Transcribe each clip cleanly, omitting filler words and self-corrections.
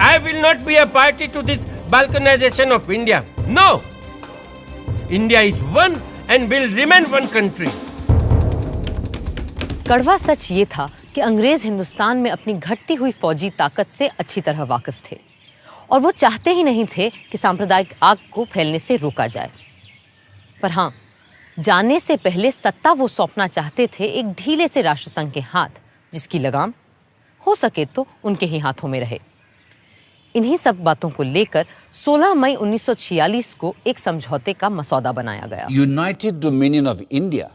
I will not be a party to this balkanization of India. No! India is one and will remain one country. कड़वा सच ये था कि अंग्रेज हिंदुस्तान में अपनी घटती हुई फौजी ताकत से अच्छी तरह वाकिफ थे और वो चाहते ही नहीं थे कि सांप्रदायिक आग को फैलने से रोका जाए। पर हाँ, जाने से पहले सत्ता वो सौंपना चाहते थे एक ढीले से राष्ट्रसंघ के हाथ, जिसकी लगाम हो सके तो उनके ही हाथों में रहे। इन्हीं सब बातों को लेकर 16 मई 1946 को एक समझौते का मसौदा बनाया गया। United Dominion of India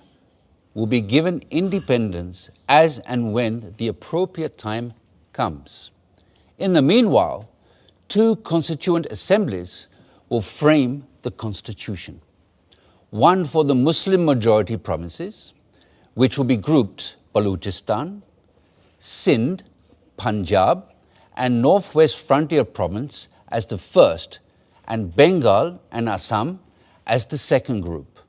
will be given independence as and when the appropriate time comes. In the meanwhile, 2 constituent assemblies will frame the constitution. One for the Muslim majority provinces, which will be grouped Balochistan, Sindh, Punjab, and Northwest Frontier Province as the first, and Bengal and Assam as the second group.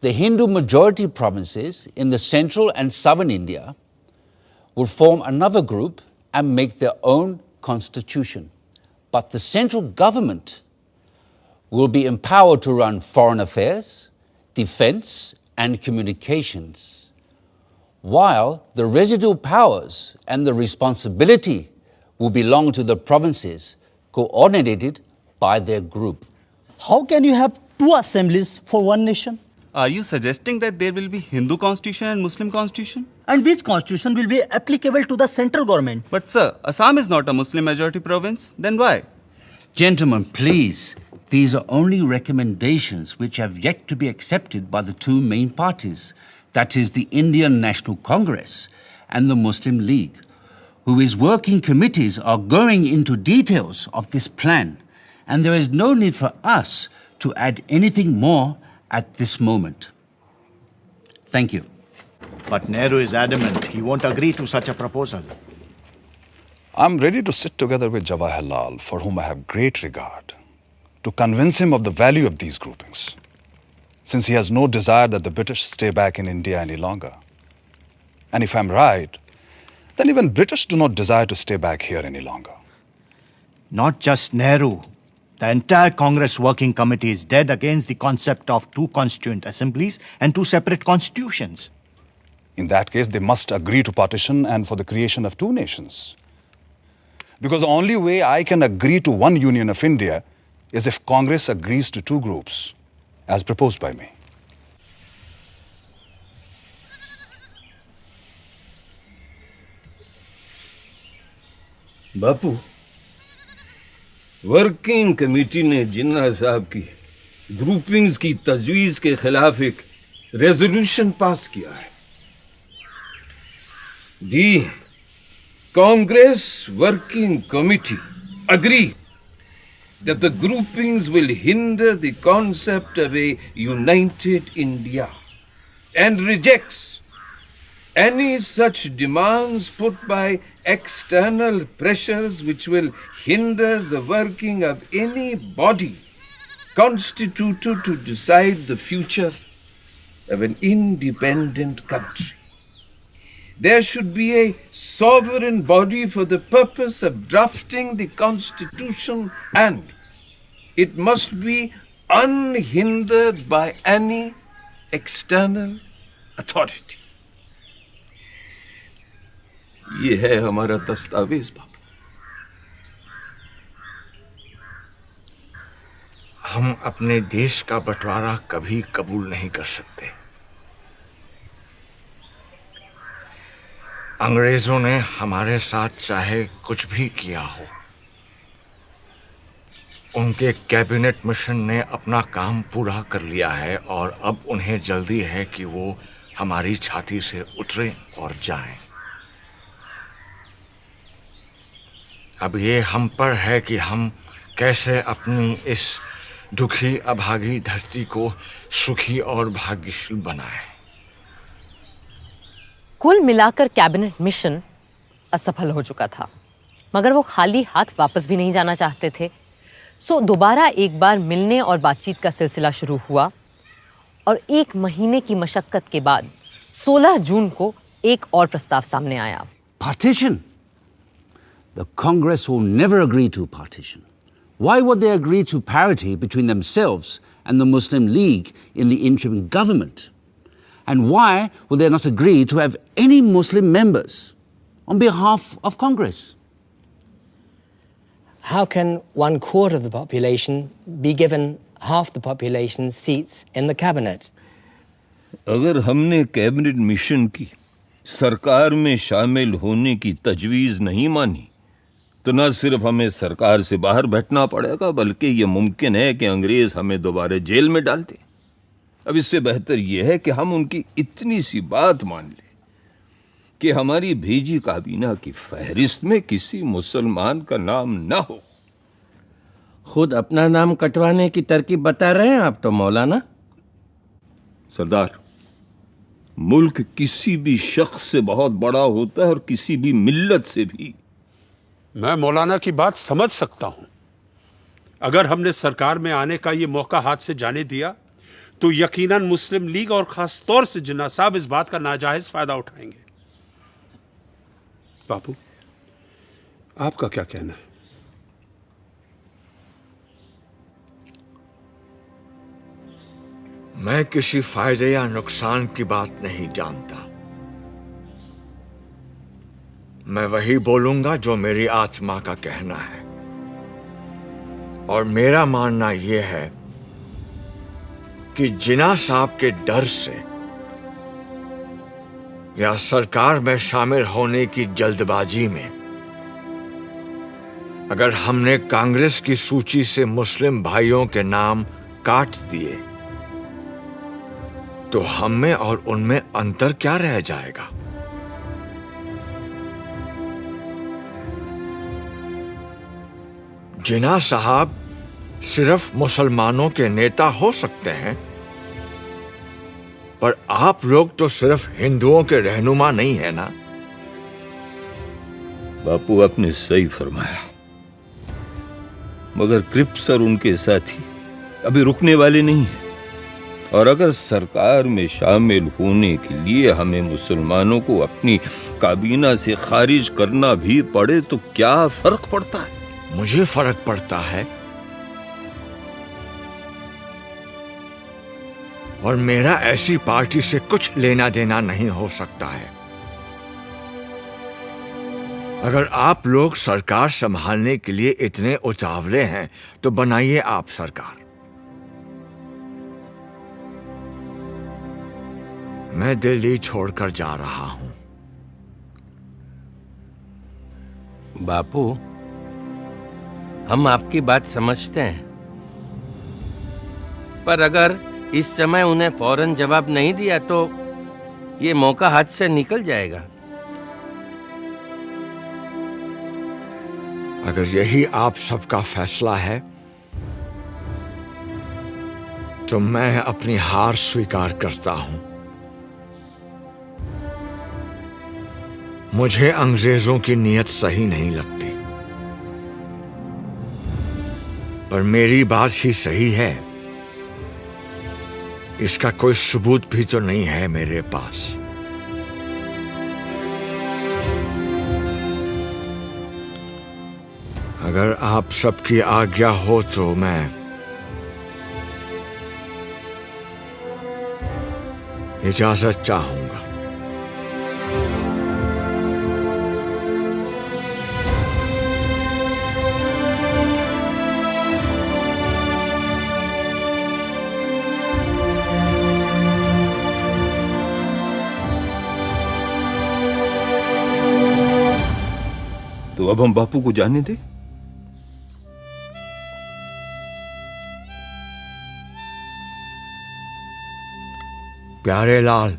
The Hindu majority provinces in the central and southern India will form another group and make their own constitution. But the central government will be empowered to run foreign affairs, defense, and communications, while the residual powers and the responsibility will belong to the provinces, coordinated by their group. How can you have 2 assemblies for one nation? Are you suggesting that there will be Hindu constitution and Muslim constitution? And which constitution will be applicable to the central government? But sir, Assam is not a Muslim majority province. Then why? Gentlemen, please, these are only recommendations which have yet to be accepted by the 2 main parties, that is the Indian National Congress and the Muslim League, whose working committees are going into details of this plan, and there is no need for us to add anything more at this moment. Thank you. But Nehru is adamant he won't agree to such a proposal. I'm ready to sit together with Jawaharlal, for whom I have great regard, to convince him of the value of these groupings, since he has no desire that the British stay back in India any longer. And if I'm right, then even British do not desire to stay back here any longer. Not just Nehru. The entire Congress Working Committee is dead against the concept of 2 constituent assemblies and 2 separate constitutions. In that case, they must agree to partition and for the creation of 2 nations. Because the only way I can agree to one union of India is if Congress agrees to 2 groups, as proposed by me. Bapu, working committee ने जिन्ना साहब की groupings की तजवीज के खिलाफ एक resolution pass किया है। The Congress working committee agree that the groupings will hinder the concept of a united India and rejects any such demands put by external pressures which will hinder the working of any body constituted to decide the future of an independent country. There should be a sovereign body for the purpose of drafting the constitution, and it must be unhindered by any external authority. ये है हमारा दस्तावेज बाबू। हम अपने देश का बंटवारा कभी कबूल नहीं कर सकते। अंग्रेजों ने हमारे साथ चाहे कुछ भी किया हो, उनके कैबिनेट मिशन ने अपना काम पूरा कर लिया है और अब उन्हें जल्दी है कि वो हमारी छाती से उतरे और जाएं। अब ये हम पर है कि हम कैसे अपनी इस दुखी अभागी धरती को सुखी और भाग्यशील बनाएं। कुल मिलाकर कैबिनेट मिशन असफल हो चुका था, मगर वो खाली हाथ वापस भी नहीं जाना चाहते थे। सो दोबारा एक बार मिलने और बातचीत का सिलसिला शुरू हुआ और 1 महीने की मशक्कत के बाद 16 जून को एक और प्रस्ताव सामने आया। Partition? the Congress will never agree to partition. Why would they agree to parity between themselves and the Muslim League in the interim government? And why will they not agree to have any Muslim members on behalf of Congress? How can 1/4 of the population be given half the population's seats in the cabinet? अगर हमने cabinet mission की सरकार में शामिल होने की तजवीज़ नहीं मानी तो न सिर्फ हमें सरकार से बाहर बैठना पड़ेगा बल्कि ये मुमकिन है कि अंग्रेज हमें दोबारा जेल में डाल दें। अब इससे बेहतर यह है कि हम उनकी इतनी सी बात मान लें कि हमारी भेजी काबीना की फहरिस्त में किसी मुसलमान का नाम ना हो। खुद अपना नाम कटवाने की तरकीब बता रहे हैं आप तो मौलाना। सरदार, मुल्क किसी भी शख्स से बहुत बड़ा होता है और किसी भी मिल्लत से भी। मैं मौलाना की बात समझ सकता हूं। अगर हमने सरकार में आने का ये मौका हाथ से जाने दिया तो यकीनन मुस्लिम लीग और खास तौर से जिन्ना साहब इस बात का नाजायज फायदा उठाएंगे। बापू, आपका क्या कहना है? मैं किसी फायदे या नुकसान की बात नहीं जानता। मैं वही बोलूंगा जो मेरी आत्मा का कहना है, और मेरा मानना यह है कि जिन्ना साहब के डर से या सरकार में शामिल होने की जल्दबाजी में अगर हमने कांग्रेस की सूची से मुस्लिम भाइयों के नाम काट दिए तो हम में और उनमें अंतर क्या रह जाएगा? जिन्ना साहब सिर्फ मुसलमानों के नेता हो सकते हैं, पर आप लोग तो सिर्फ हिंदुओं के रहनुमा नहीं है ना। बापू, आपने सही फरमाया, मगर क्रिप्स और उनके साथी अभी रुकने वाले नहीं हैं, और अगर सरकार में शामिल होने के लिए हमें मुसलमानों को अपनी काबीना से खारिज करना भी पड़े तो क्या फर्क पड़ता है? मुझे फर्क पड़ता है, और मेरा ऐसी पार्टी से कुछ लेना देना नहीं हो सकता है। अगर आप लोग सरकार संभालने के लिए इतने उतावले हैं तो बनाइए आप सरकार। मैं दिल्ली छोड़कर जा रहा हूं। बापू, हम आपकी बात समझते हैं, पर अगर इस समय उन्हें फौरन जवाब नहीं दिया तो ये मौका हाथ से निकल जाएगा। अगर यही आप सबका फैसला है तो मैं अपनी हार स्वीकार करता हूं। मुझे अंग्रेजों की नीयत सही नहीं लगती, पर मेरी बात ही सही है, इसका कोई सबूत भी तो नहीं है मेरे पास। अगर आप सबकी आज्ञा हो तो मैं इजाजत चाहूंगा। तो अब हम बापू को जाने दें। प्यारे लाल,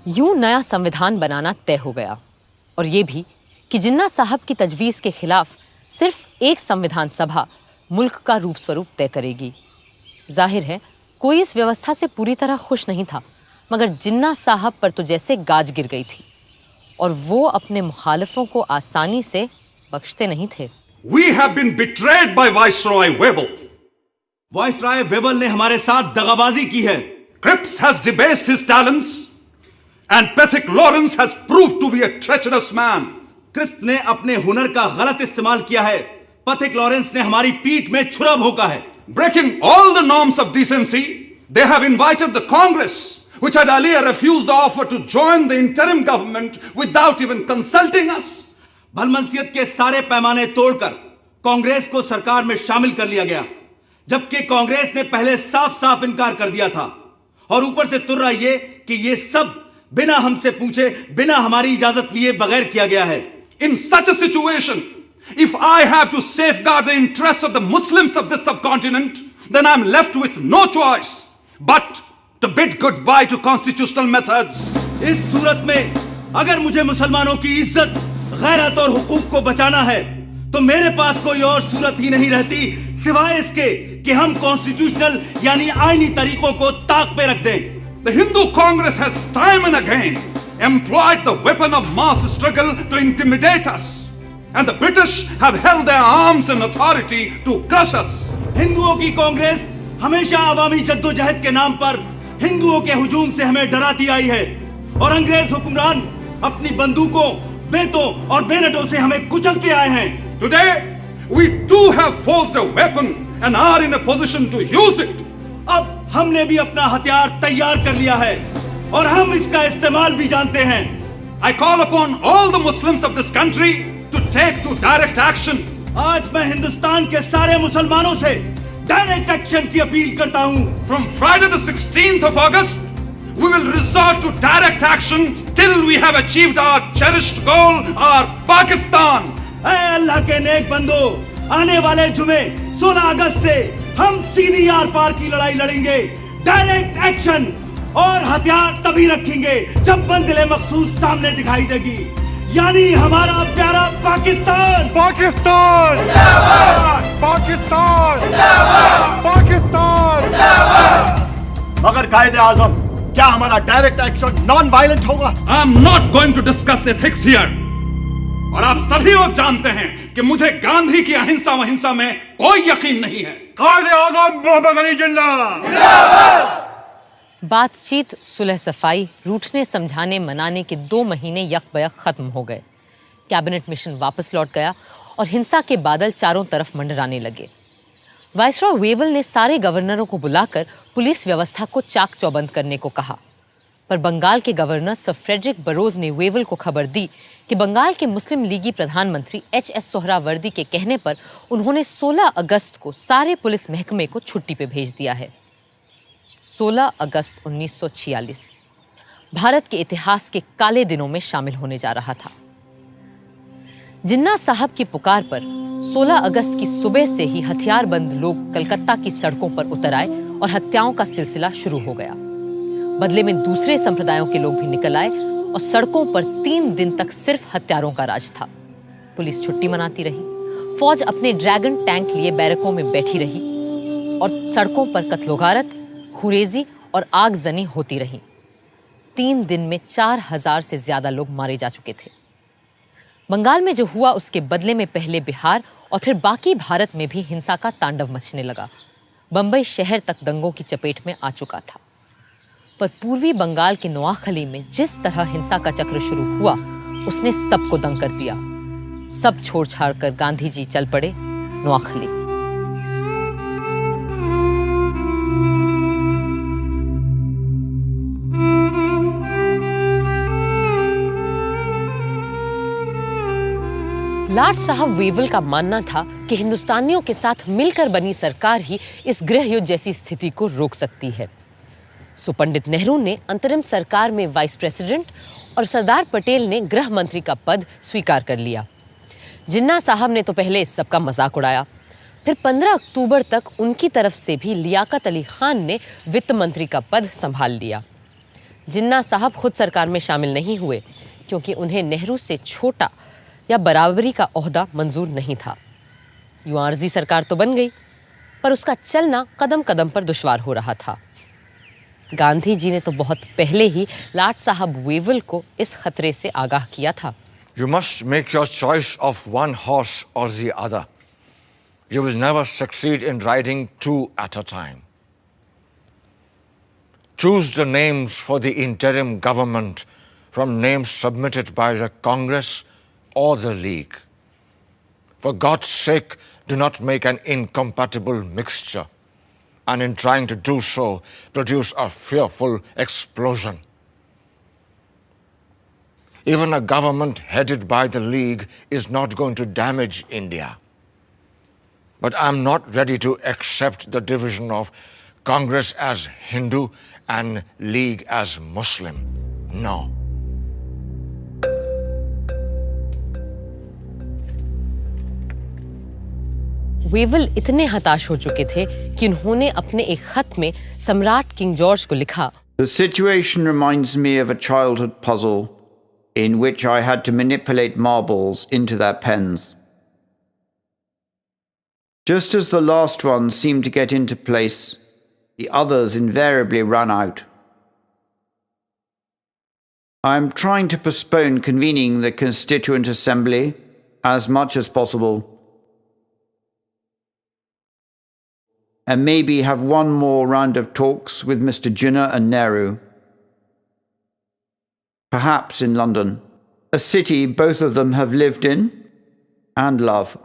यूं नया संविधान बनाना तय हो गया, और ये भी कि जिन्ना साहब की तजवीज़ के खिलाफ सिर्फ एक संविधान सभा मुल्क का रूप स्वरूप तय करेगी। जाहिर है कोई इस व्यवस्था से पूरी तरह खुश नहीं था, मगर जिन्ना साहब पर तो जैसे गाज गिर गई थी और वो अपने मुखालिफों को आसानी से बख्शते नहीं थे। We have been betrayed by Viceroy Webel. Viceroy Wavell ने हमारे साथ दगाबाजी की है। Cripps has debased his talents and Pethick Lawrence has proved to be a treacherous man. Cripps ने अपने हुनर का गलत इस्तेमाल किया है। पेथिक लॉरेंस ने हमारी पीठ में छुरा भोंका है। Breaking all the norms of decency, they have invited the Congress, which had earlier refused the offer to join the interim government without even consulting us. भलमनसियत के सारे पैमाने तोड़कर कांग्रेस को सरकार में शामिल कर लिया गया, जबकि कांग्रेस ने पहले साफ साफ इनकार कर दिया था। और ऊपर से तुर्रा ये कि ये सब बिना हमसे पूछे, बिना हमारी इजाजत लिए बगैर किया गया है। In such a situation, if I have to safeguard the interests of the Muslims of this subcontinent, then I'm left with no choice but to bid goodbye to constitutional methods. इस सूरत में अगर मुझे मुसलमानों की इज्जत, गैरत और हुकूक को बचाना है तो मेरे पास कोई और सूरत ही नहीं रहती सिवाय इसके कि हम कॉन्स्टिट्यूशनल यानी आईनी तरीकों को ताक पे रख दें। The Hindu Congress has time and again employed the weapon of mass struggle to intimidate us, and the British have held their arms and authority to crush us. हिंदुओं की कांग्रेस हमेशा अवामी जद्दोजहद के नाम पर हिंदुओं के हुजूम से हमें डराती आई है और अंग्रेज हुक्मरान अपनी बंदूकों, बेतों और बेलटों से हमें कुचलते आए हैं। Today, we too have forged a weapon and are in a position to use it. अब हमने भी अपना हथियार तैयार कर लिया है और हम इसका इस्तेमाल भी जानते हैं। I call upon all the Muslims of this country to take to direct action. आज मैं हिंदुस्तान के सारे मुसलमानों से डायरेक्ट एक्शन की अपील करता हूँ। From Friday the 16th of August, we will resort to direct action till we have achieved our cherished goal, our Pakistan. ऐ अल्लाह के नेक बंदो, आने वाले जुमे 16 अगस्त से हम सीधी आर पार की लड़ाई लड़ेंगे। डायरेक्ट एक्शन और हथियार तभी रखेंगे जब मंजिल मखसूस सामने दिखाई देगी, यानी हमारा प्यारा पाकिस्तान। पाकिस्तान जिंदाबाद! पाकिस्तान जिंदाबाद! पाकिस्तान जिंदाबाद! मगर कायदे आजम, क्या हमारा डायरेक्ट एक्शन नॉन वायलेंट होगा? I am not going to discuss ethics here. और आप सभी लोग जानते हैं कि मुझे गांधी की अहिंसा वहिंसा में कोई यकीन नहीं है। कायदे आजम मोहम्मद अली जिन्ना जिंदाबाद! बातचीत, सुलह सफाई, रूठने समझाने मनाने के 2 महीने यकबयक खत्म हो गए। कैबिनेट मिशन वापस लौट गया और हिंसा के बादल चारों तरफ मंडराने लगे। वाइसरॉय वेवल ने सारे गवर्नरों को बुलाकर पुलिस व्यवस्था को चाक चौबंद करने को कहा, पर बंगाल के गवर्नर सर फ्रेडरिक बरोज ने वेवल को खबर दी कि बंगाल के मुस्लिम लीगी प्रधानमंत्री H.S. सोहरावर्दी के कहने पर उन्होंने 16 अगस्त को सारे पुलिस महकमे को छुट्टी पे भेज दिया है। 16 अगस्त 1946 भारत के इतिहास के काले दिनों में शामिल होने जा रहा था। जिन्ना साहब की पुकार पर 16 अगस्त की सुबह से ही हथियारबंद लोग कलकत्ता की सड़कों पर उतर आए और हत्याओं का सिलसिला शुरू हो गया। बदले में दूसरे संप्रदायों के लोग भी निकल आए और सड़कों पर 3 दिन तक सिर्फ हत्यारों का राज था। पुलिस छुट्टी मनाती रही, फौज अपने ड्रैगन टैंक लिए बैरकों में बैठी रही और सड़कों पर कत्लोगारत, खुरेजी और आगजनी होती रही। 3 दिन में 4000 से ज्यादा लोग मारे जा चुके थे। बंगाल में जो हुआ उसके बदले में पहले बिहार और फिर बाकी भारत में भी हिंसा का तांडव मचने लगा। बंबई शहर तक दंगों की चपेट में आ चुका था, पर पूर्वी बंगाल के नोआखली में जिस तरह हिंसा का चक्र शुरू हुआ उसने सबको दंग कर दिया। सब छोड़ छाड़ कर गांधी जी चल पड़े नोआखली। लाट साहब वेवल का मानना था कि हिंदुस्तानियों के साथ मिलकर बनी सरकार ही इस गृह युद्ध जैसी स्थिति को रोक सकती है। सो पंडित नेहरू ने अंतरिम सरकार में वाइस प्रेसिडेंट और सरदार पटेल ने गृह मंत्री का पद स्वीकार कर लिया। जिन्ना साहब ने तो पहले इस सब का मजाक उड़ाया, फिर 15 अक्टूबर तक उनकी तरफ से भी लियाकत अली खान ने वित्त मंत्री का पद संभाल लिया। जिन्ना साहब खुद सरकार में शामिल नहीं हुए क्योंकि उन्हें नेहरू से छोटा या बराबरी का ओहदा मंजूर नहीं था। यूं आर्जी सरकार तो बन गई, पर उसका चलना कदम कदम पर दुश्वार हो रहा था। गांधी जी ने तो बहुत पहले ही लाट साहब वेवल को इस खतरे से आगाह किया था। You must make your choice of one horse or the other. You will never succeed in riding two at a time. Choose the names for the interim government from names submitted by the Congress or the League. For God's sake, do not make an incompatible mixture, and in trying to do so, produce a fearful explosion. Even a government headed by the League is not going to damage India. But I'm not ready to accept the division of Congress as Hindu and League as Muslim. No. Wavell इतने हताश हो चुके थे कि उन्होंने अपने एक खत में सम्राट किंग जॉर्ज को लिखा, The situation reminds me of a childhood puzzle in which I had to manipulate marbles into their pens. Just as the last one seemed to get into place, the others invariably ran out. I am trying to postpone convening the Constituent Assembly as much as possible, and maybe have one more round of talks with Mr. Jinnah and Nehru. Perhaps in London, a city both of them have lived in and love.